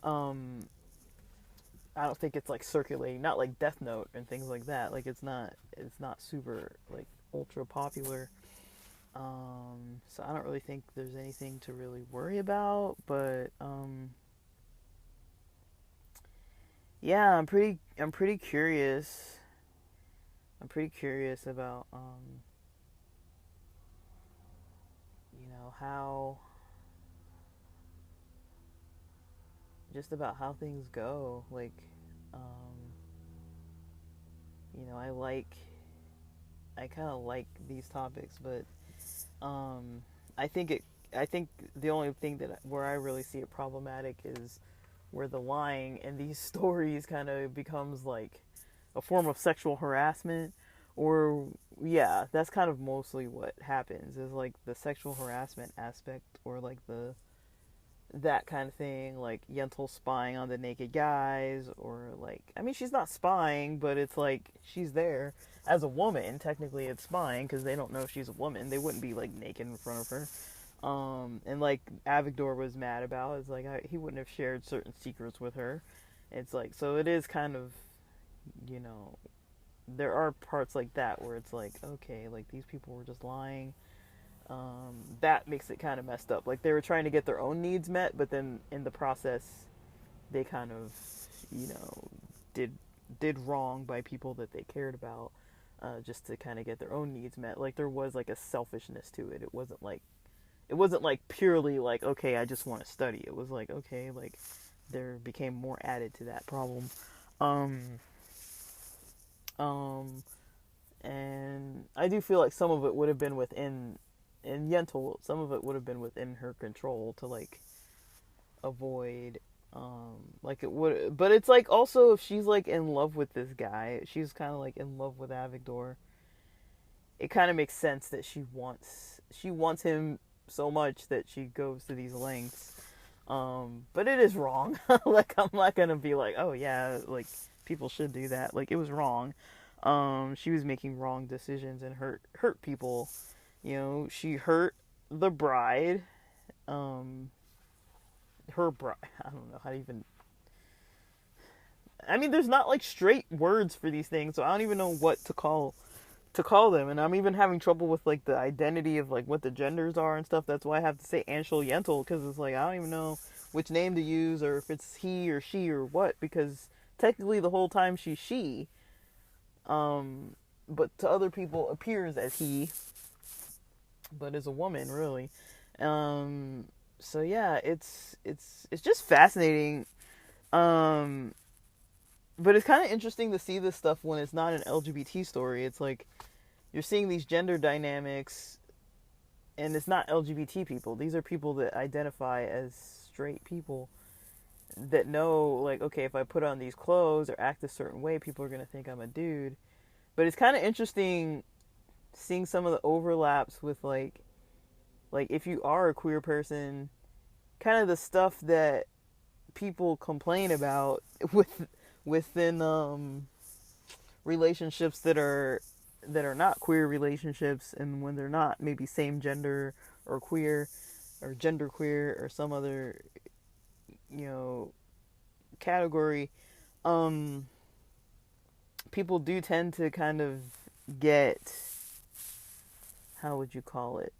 Um, I don't think it's like circulating, not like Death Note and things like that. Like it's not super like ultra popular. So I don't really think there's anything to really worry about. But yeah, I'm pretty curious. I'm pretty curious about how just about how things go. Like, um, I I kind of like these topics, but um, I think it. I think the only thing that where I really see it problematic is where the lying in these stories kind of becomes like a form of sexual harassment, or yeah, that's kind of mostly what happens is like the sexual harassment aspect, or like the that kind of thing, like Yentl spying on the naked guys, or like, I mean, she's not spying, but it's like she's there as a woman. Technically, it's spying because they don't know she's a woman. They wouldn't be like naked in front of her. And like Avigdor was mad about is like he wouldn't have shared certain secrets with her. It's like, so it is kind of, you know, there are parts like that where it's like, okay, like these people were just lying. That makes it kind of messed up. Like they were trying to get their own needs met, but then in the process, they kind of, you know, did did wrong by people that they cared about, just to kind of get their own needs met. Like there was like a selfishness to it. It wasn't like purely like, okay, I just want to study. It was like, okay, like there became more added to that problem. Um, um, and I do feel like some of it would have been within in Yentl, some of it would have been within her control to like avoid, like it would, but it's like also if she's like in love with this guy, she's kind of like in love with Avigdor, it kind of makes sense that she wants him so much that she goes to these lengths. But it is wrong. Like I'm not gonna be like, oh yeah, like people should do that. Like it was wrong. She was making wrong decisions and hurt people. She hurt the bride. Um, her bride. I don't know how to even. I mean, there's not like straight words for these things, so I don't even know what to call them. And I'm even having trouble with like the identity of like what the genders are and stuff. That's why I have to say Anshel Yentl, because it's like I don't even know which name to use, or if it's he or she or what, because technically the whole time she's she, but to other people appears as he, but is a woman really. Um, so yeah, it's just fascinating. Um, but it's kind of interesting to see this stuff when it's not an LGBT story. It's like you're seeing these gender dynamics, and it's not LGBT people. These are people that identify as straight people that know, like, okay, if I put on these clothes or act a certain way, people are going to think I'm a dude. But it's kind of interesting seeing some of the overlaps with, like if you are a queer person, kind of the stuff that people complain about within relationships that are not queer relationships, and when they're not maybe same gender or queer or gender queer or some other category, um people do tend to kind of get, how would you call it,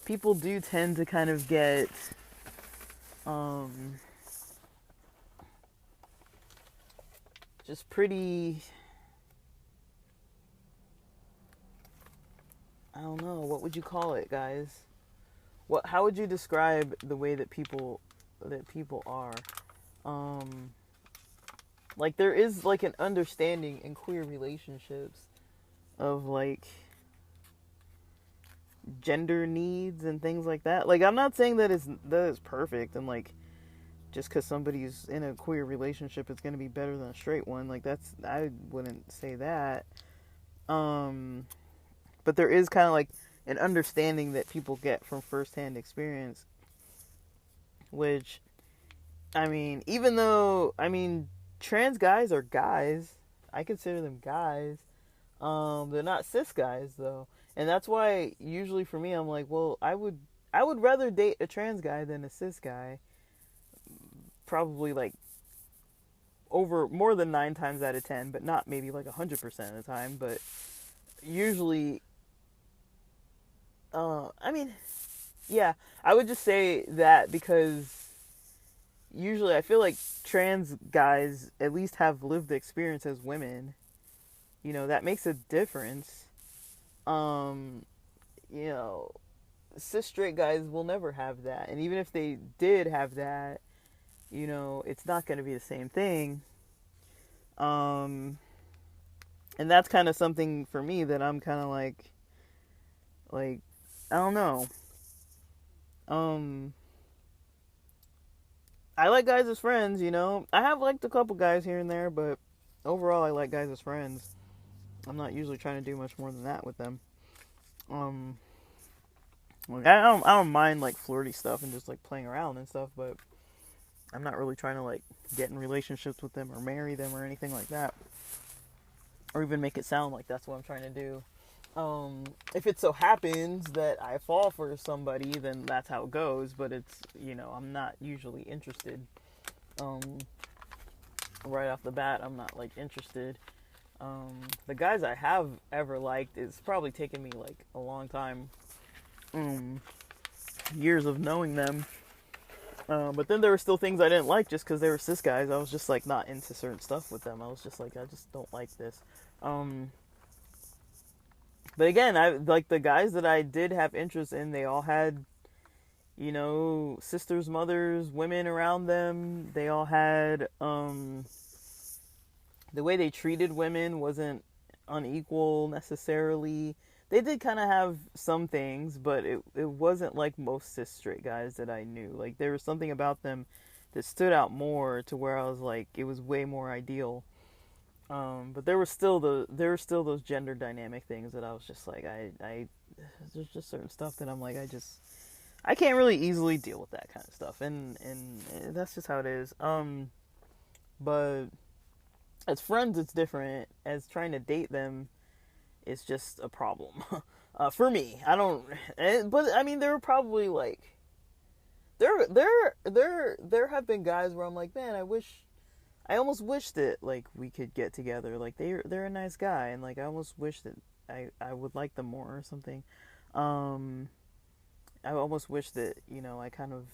people do tend to kind of get um just pretty, I don't know, what would you call it, guys? How would you describe the way that people are? Um like there is like an understanding in queer relationships of like gender needs and things like that. Like I'm not saying that is perfect, and like just because somebody's in a queer relationship it's going to be better than a straight one. Like I wouldn't say that. But there is kind of like an understanding that people get from firsthand experience, which, I mean, even though, I mean, trans guys are guys, I consider them guys. They're not cis guys though, and that's why usually for me I'm like, well, I would rather date a trans guy than a cis guy. Probably like over more than 9 times out of 10, but not maybe like 100% of the time. But usually, I mean, yeah, I would just say that because usually I feel like trans guys at least have lived experience as women. That makes a difference. Um, you know, cis straight guys will never have that. And even if they did have that, it's not going to be the same thing. Um, and that's kind of something for me that I'm kind of like, I don't know. Um, I like guys as friends. I have liked a couple guys here and there, but overall, I like guys as friends. I'm not usually trying to do much more than that with them. Um, like I don't mind like flirty stuff and just like playing around and stuff, but I'm not really trying to like get in relationships with them or marry them or anything like that, or even make it sound like that's what I'm trying to do. If it so happens that I fall for somebody, then that's how it goes. But I'm not usually interested. Um, right off the bat, I'm not like interested. The guys I have ever liked, it's probably taken me like a long time, years of knowing them. But then there were still things I didn't like just because they were cis guys. I was just like not into certain stuff with them. I was just like, I just don't like this. But again, I like the guys that I did have interest in. They all had, sisters, mothers, women around them. They all had the way they treated women wasn't unequal necessarily. They did kind of have some things, but it wasn't like most cis straight guys that I knew. Like there was something about them that stood out more to where I was like, it was way more ideal. But there were still those gender dynamic things that I was just like, I there's just certain stuff that I'm like, I can't really easily deal with that kind of stuff, and that's just how it is. But as friends, it's different. As trying to date them, it's just a problem. For me, I don't. But I mean, there were probably like there have been guys where I'm like, man, I almost wish that like we could get together. Like they're a nice guy, and like I almost wish that I would like them more or something. I almost wish that I kind of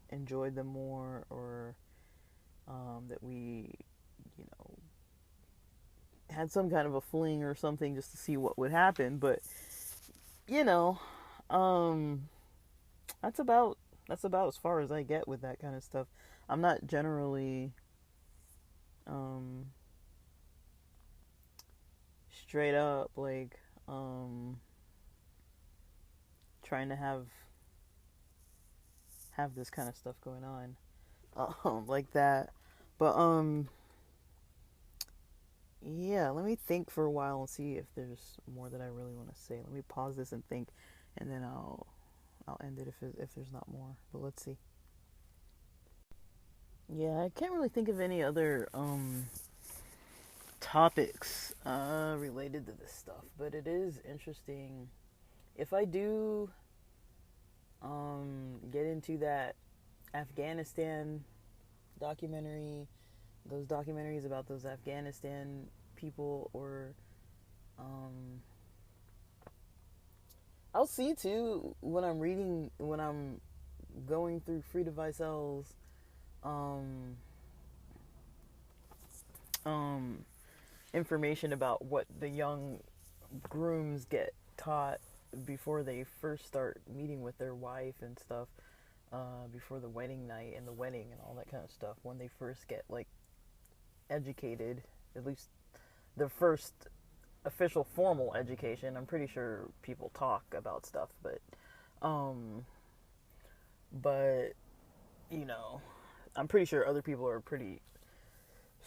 enjoyed them more, or that we you know had some kind of a fling or something just to see what would happen. But you know, um, that's about as far as I get with that kind of stuff. I'm not generally um, straight up like trying to have this kind of stuff going on like that. But yeah, let me think for a while and see if there's more that I really want to say. Let me pause this and think, and then I'll end it if there's not more. But let's see. Yeah, I can't really think of any other topics related to this stuff, but it is interesting. If I do get into that Afghanistan documentary, those documentaries about those Afghanistan people, or um, I'll see too when I'm going through Frida Weisel's um, um, information about what the young grooms get taught before they first start meeting with their wife and stuff, before the wedding night and the wedding and all that kind of stuff, when they first get like educated, at least the first official formal education. I'm pretty sure people talk about stuff, um but you know, I'm pretty sure other people are pretty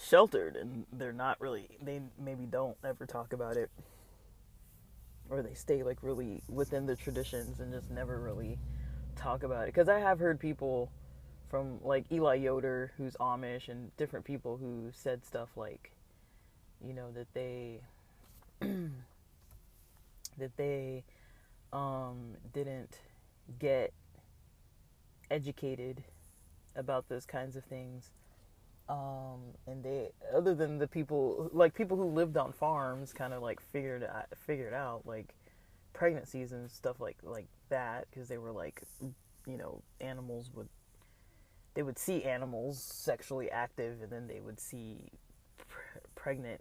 sheltered and they maybe don't ever talk about it, or they stay like really within the traditions and just never really talk about it. Because I have heard people from like Eli Yoder, who's Amish, and different people who said stuff like, that that they didn't get educated about those kinds of things. And they, other than the people, like people who lived on farms, kind of like figured out like pregnancies and stuff like that, because they were like, animals would, they would see animals sexually active, and then they would see pregnant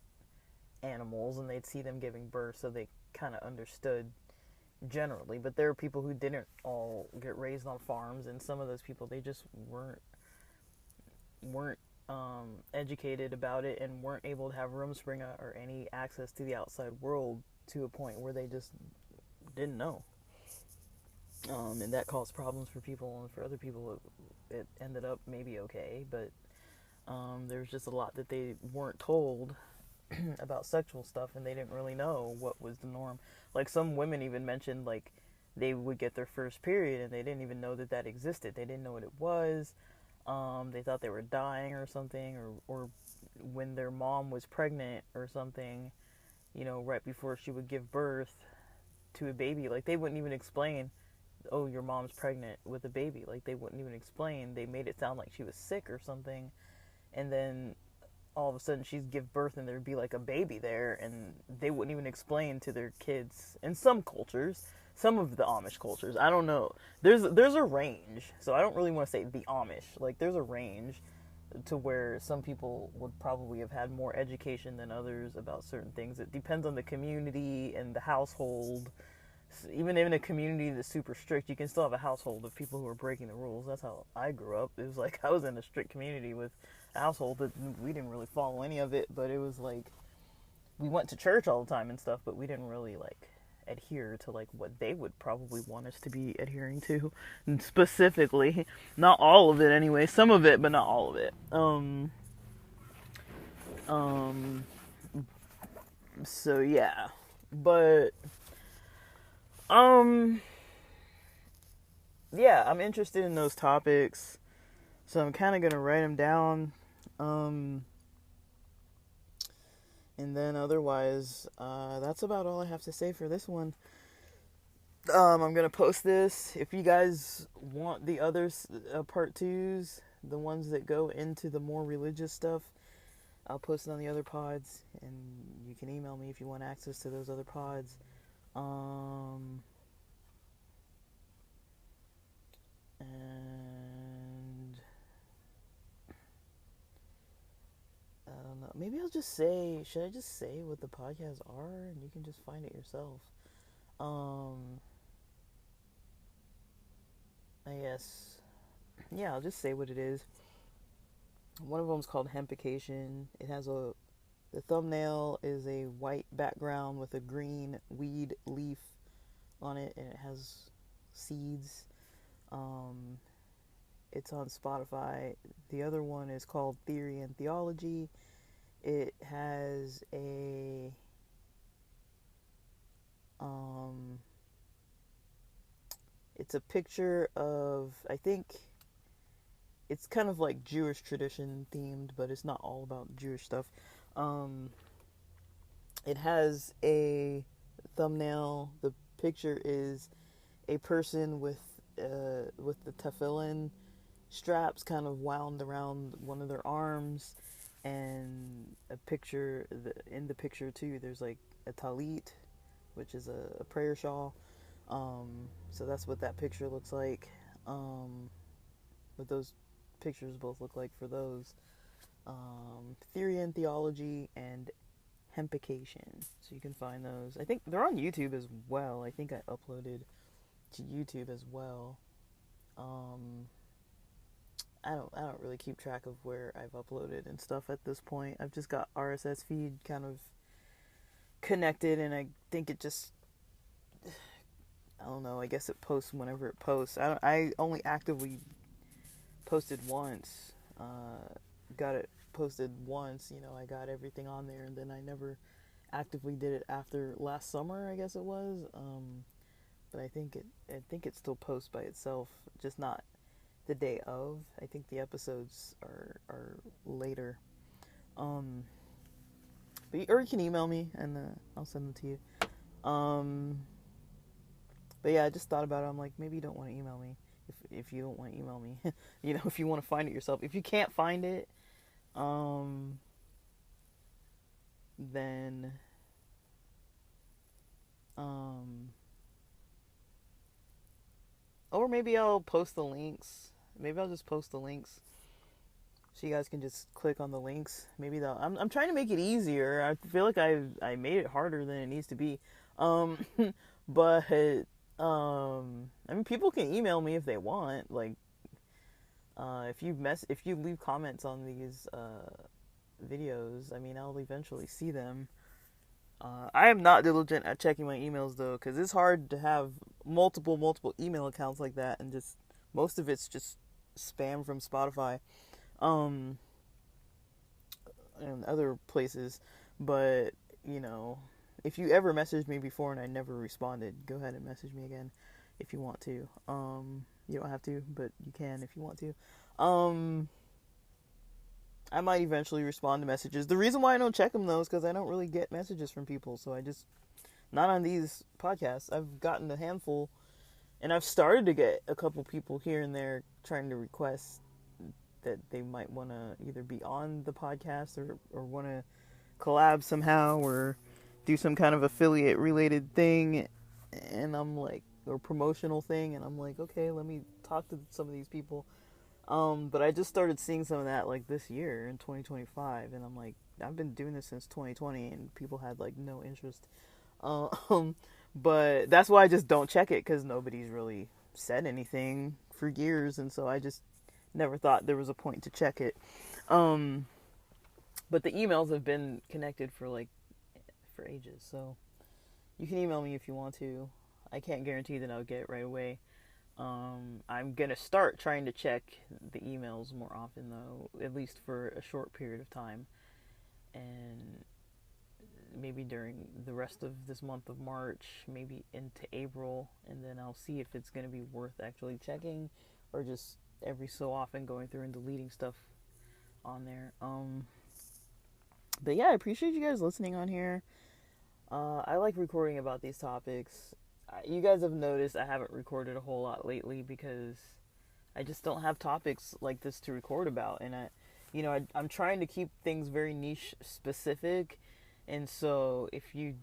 animals, and they'd see them giving birth, so they kind of understood generally. But there are people who didn't all get raised on farms, and some of those people, they just weren't educated about it, and weren't able to have room spring or any access to the outside world to a point where they just didn't know. And that caused problems for people, and for other people it ended up maybe okay, but there was just a lot that they weren't told about sexual stuff, and they didn't really know what was the norm. Like some women even mentioned like they would get their first period and they didn't even know that existed. They didn't know what it was. They thought they were dying or something, or when their mom was pregnant or something, right before she would give birth to a baby, like they wouldn't even explain, oh, your mom's pregnant with a baby. Like they wouldn't even explain. They made it sound like she was sick or something, and then all of a sudden she'd give birth and there'd be like a baby there, and they wouldn't even explain to their kids. In some cultures, some of the Amish cultures, I don't know, there's a range, so I don't really want to say the Amish, like there's a range to where some people would probably have had more education than others about certain things. It depends on the community and the household. Even in a community that's super strict, you can still have a household of people who are breaking the rules. That's how I grew up. It was like I was in a strict community with a household that we didn't really follow any of it, but it was like we went to church all the time and stuff, but we didn't really like adhere to like what they would probably want us to be adhering to, and specifically. Not all of it anyway, some of it, but not all of it. So yeah, but yeah, I'm interested in those topics, so I'm kind of gonna write them down. And then otherwise, that's about all I have to say for this one. I'm gonna post this. If you guys want the other part twos, the ones that go into the more religious stuff, I'll post it on the other pods, and you can email me if you want access to those other pods. And I don't know. Maybe I'll just say, should I just say what the podcasts are, and you can just find it yourself? I guess, yeah, I'll just say what it is. One of them's called Hempication. It has the thumbnail is a white background with a green weed leaf on it, and it has seeds. It's on Spotify. The other one is called Theory and Theology. It has it's a picture of, I think it's kind of like Jewish tradition themed, but it's not all about Jewish stuff. It has a thumbnail. The picture is a person with the tefillin straps kind of wound around one of their arms, and a picture in the picture too. There's like a talit, which is a prayer shawl. So that's what that picture looks like. What those pictures both look like for those. Theory and Theology and Hempication. So you can find those. I think they're on YouTube as well. I think I uploaded to YouTube as well. I don't really keep track of where I've uploaded and stuff at this point. I've just got RSS feed kind of connected, and I think it just, I don't know, I guess it posts whenever it posts. I only actively posted once. Got it posted once, I got everything on there, and then I never actively did it after last summer, I guess it was. But I think it still posts by itself, just not the day of. I think the episodes are later. Or you can email me and I'll send them to you. But yeah, I just thought about it. I'm like, maybe you don't want to email me if you don't want to email me. If you want to find it yourself. If you can't find it, then or maybe I'll post the links. Maybe I'll just post the links so you guys can just click on the links. Maybe I'm trying to make it easier. I feel like I made it harder than it needs to be. But I mean, people can email me if they want. Like, if you leave comments on these videos, I mean, I'll eventually see them. I am not diligent at checking my emails though, because it's hard to have multiple email accounts like that, and just most of it's just spam from Spotify, and other places. But if you ever messaged me before and I never responded, go ahead and message me again if you want to. You don't have to, but you can if you want to. I might eventually respond to messages. The reason why I don't check them though is because I don't really get messages from people. So not on these podcasts. I've gotten a handful, and I've started to get a couple people here and there trying to request that they might want to either be on the podcast or want to collab somehow or do some kind of affiliate related thing, and I'm like, or promotional thing, and I'm like, okay, let me talk to some of these people. But I just started seeing some of that like this year in 2025, and I'm like, I've been doing this since 2020 and people had like no interest. But that's why I just don't check it, because nobody's really said anything for years, and so I just never thought there was a point to check it. But the emails have been connected for ages, so you can email me if you want to. I can't guarantee that I'll get it right away. I'm gonna start trying to check the emails more often though, at least for a short period of time, and maybe during the rest of this month of March, maybe into April, and then I'll see if it's gonna be worth actually checking, or just every so often going through and deleting stuff on there. But yeah, I appreciate you guys listening on here. I like recording about these topics. You guys have noticed I haven't recorded a whole lot lately because I just don't have topics like this to record about, and I'm trying to keep things very niche specific, and so if you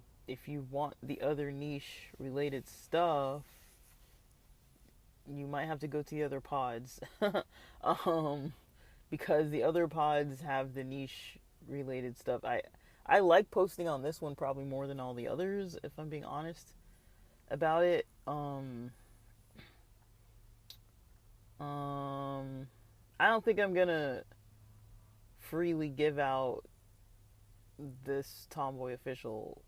want the other niche related stuff, you might have to go to the other pods, because the other pods have the niche related stuff. I like posting on this one probably more than all the others, if I'm being honest about it. I don't think I'm gonna freely give out this Tomboy Official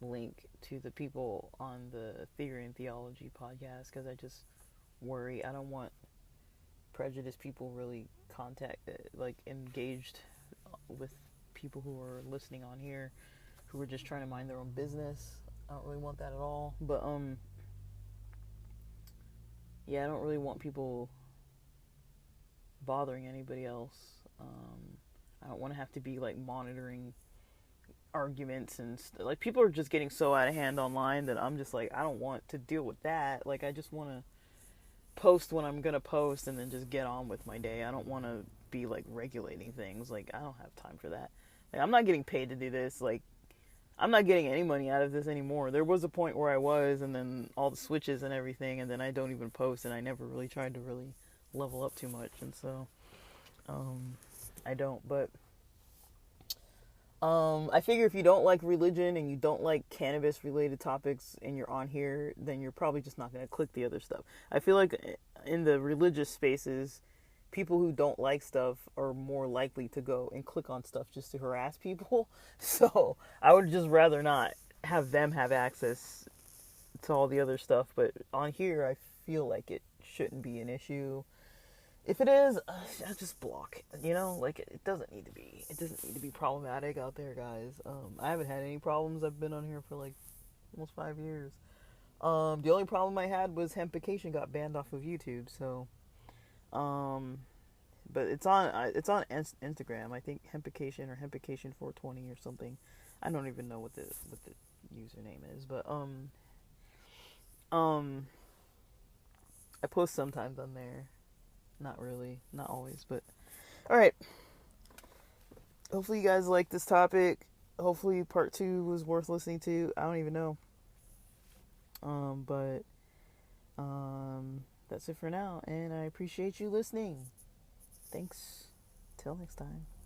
link to the people on the Theory and Theology podcast, because I just worry. I don't want prejudiced people really engaged with people who are listening on here who are just trying to mind their own business. I don't really want that at all. But yeah, I don't really want people bothering anybody else. I don't want to have to be monitoring arguments and people are just getting so out of hand online that I'm just I don't want to deal with that. I just want to post when I'm gonna post and then just get on with my day. I don't want to be regulating things. I don't have time for that. I'm not getting paid to do this. I'm not getting any money out of this anymore. There was a point where I was, and then all the switches and everything, and then I don't even post, and I never really tried to really level up too much, and so I don't. But I figure if you don't like religion and you don't like cannabis related topics and you're on here, then you're probably just not going to click the other stuff. I feel like in the religious spaces, people who don't like stuff are more likely to go and click on stuff just to harass people. So I would just rather not have them have access to all the other stuff. But on here, I feel like it shouldn't be an issue. If it is, I just block. It doesn't need to be. It doesn't need to be problematic out there, guys. I haven't had any problems. I've been on here for almost 5 years. The only problem I had was Hempication got banned off of YouTube. So, but it's on Instagram. I think Hempication or Hempication 420 or something. I don't even know what the username is, but um I post sometimes on there. Not really, not always, but all right. Hopefully you guys like this topic. Hopefully part 2 was worth listening to. I don't even know. But that's it for now, and I appreciate you listening. Thanks. Till next time.